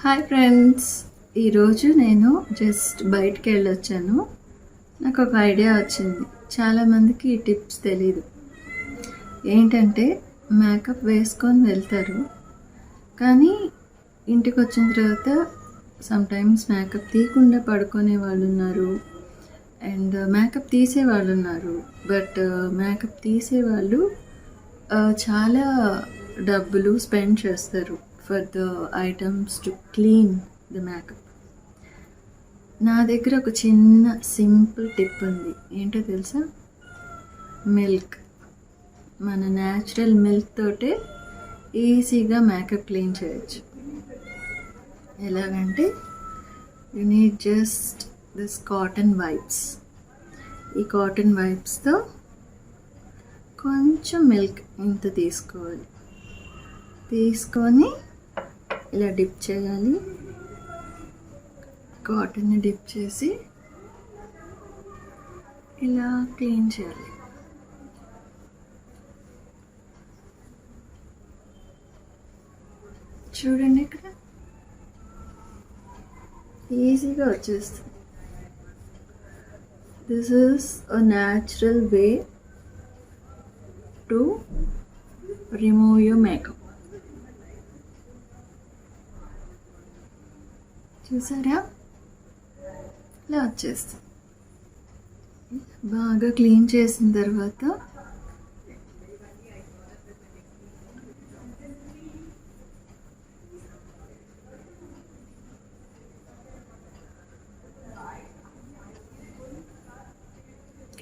Hi friends, ఈరోజు నేను just బయటికి వెళ్ళొచ్చాను. నాకు ఒక ఐడియా వచ్చింది. చాలామందికి ఈ టిప్స్ తెలీదు. ఏంటంటే మేకప్ వేసుకొని వెళ్తారు, కానీ ఇంటికి వచ్చిన తర్వాత సమ్టైమ్స్ మేకప్ తీయకుండా పడుకునే వాళ్ళు ఉన్నారు, అండ్ మేకప్ తీసే వాళ్ళు ఉన్నారు. బట్ మేకప్ తీసేవాళ్ళు చాలా డబ్బులు స్పెండ్ చేస్తారు for the items to clean the makeup. నా దగ్గర ఒక చిన్న సింపుల్ టిప్ ఉంది. ఏంటో తెలుసా? మిల్క్. మన న్యాచురల్ మిల్క్ తోటే ఈజీగా మేకప్ క్లీన్ చేయొచ్చు. ఎలాగంటే you need just this cotton wipes. ఈ కాటన్ వైప్స్తో కొంచెం మిల్క్ ఇంత తీసుకోవాలి. తీసుకొని ఇలా డిప్ చేయాలి. కాటన్ని డిప్ చేసి ఇలా క్లీన్ చేయాలి. చూడండి, ఇక్కడ ఈజీగా వచ్చేస్తుంది. This is a natural way to remove your makeup. చూసారా? ఇలా వచ్చేస్తుంది. బాగా క్లీన్ చేసిన తర్వాత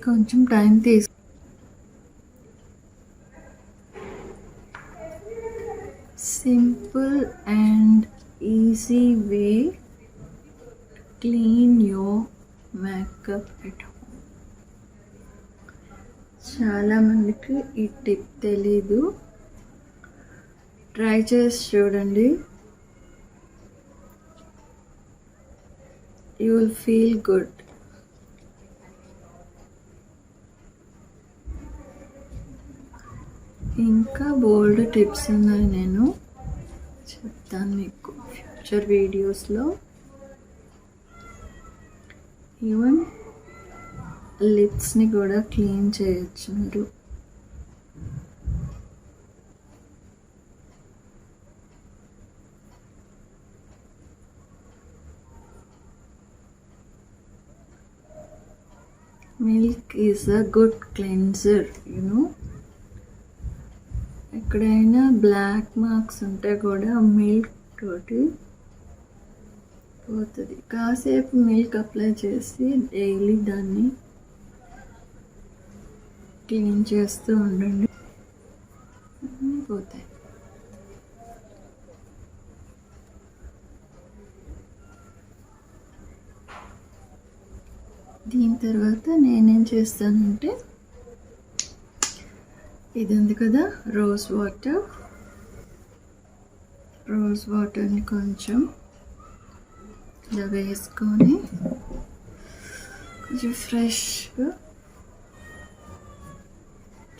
కొంచెం టైం తీసు simple and easy way clean your makeup at home. చాలామందికి ఈ టిప్ తెలీదు. ట్రై చేసి చూడండి. You will feel good. ఇంకా బోల్డ్ టిప్స్ ఉన్నాయి, నేను చెప్తాను మీకు ఫ్యూచర్ వీడియోస్లో. ఈవెన్ లిప్స్ని కూడా క్లీన్ చేయొచ్చు మీరు. Milk is a good cleanser, you know. ఎక్కడైనా బ్లాక్ మార్క్స్ ఉంటే కూడా మిల్క్ తోటి పోతుంది. కాసేపు మిల్క్ అప్లై చేసి డైలీ దాన్ని క్లీన్ చేస్తూ ఉండండి, అన్నీ పోతాయి. దీని తర్వాత నేనేం చేస్తానంటే, ఇది ఉంది కదా రోజ్ వాటర్ని కొంచెం ఇలా వేసుకొని కొంచెం ఫ్రెష్గా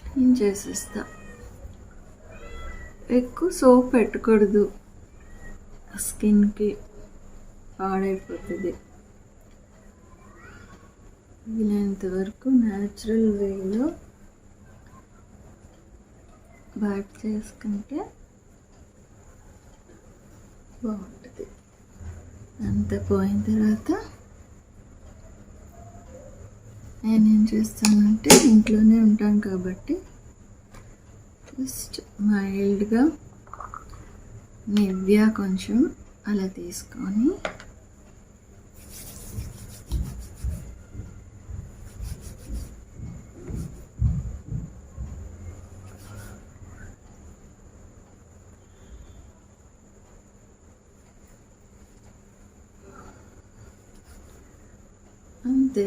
క్లీన్ చేసేస్తా. ఎక్కువ సోప్ పెట్టకూడదు, స్కిన్కి పాడైపోతుంది. వీలైనంత వరకు న్యాచురల్ వేలో వైప్ చేసుకుంటే బాగుంటుంది. అంత పోయిన తర్వాత నేనేం చేస్తానంటే, ఇంట్లోనే ఉంటాను కాబట్టి జస్ట్ మైల్డ్గా నివ్యా కొంచెం అలా తీసుకొని అంతే,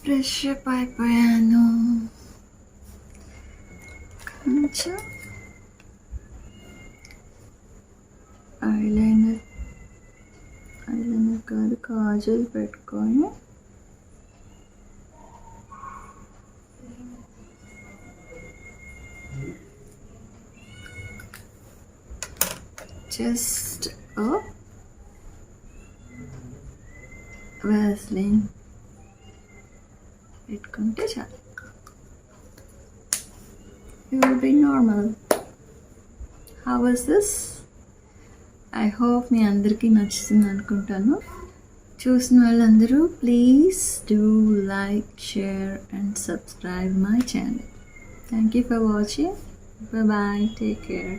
ఫ్రెష్ అప్ అయిపోయాను. కొంచెం ఐలైనర్ కాదు, కాజల్ పెట్టుకొని జస్ట్ వ్యాస్లిన్ పెట్టుకుంటే చాలు. You will be normal. How was this? I hope మీ అందరికీ నచ్చుతుంది అనుకుంటాను. చూసిన వాళ్ళందరూ please do like, share and subscribe my channel. Thank you for watching. Bye bye. Take care.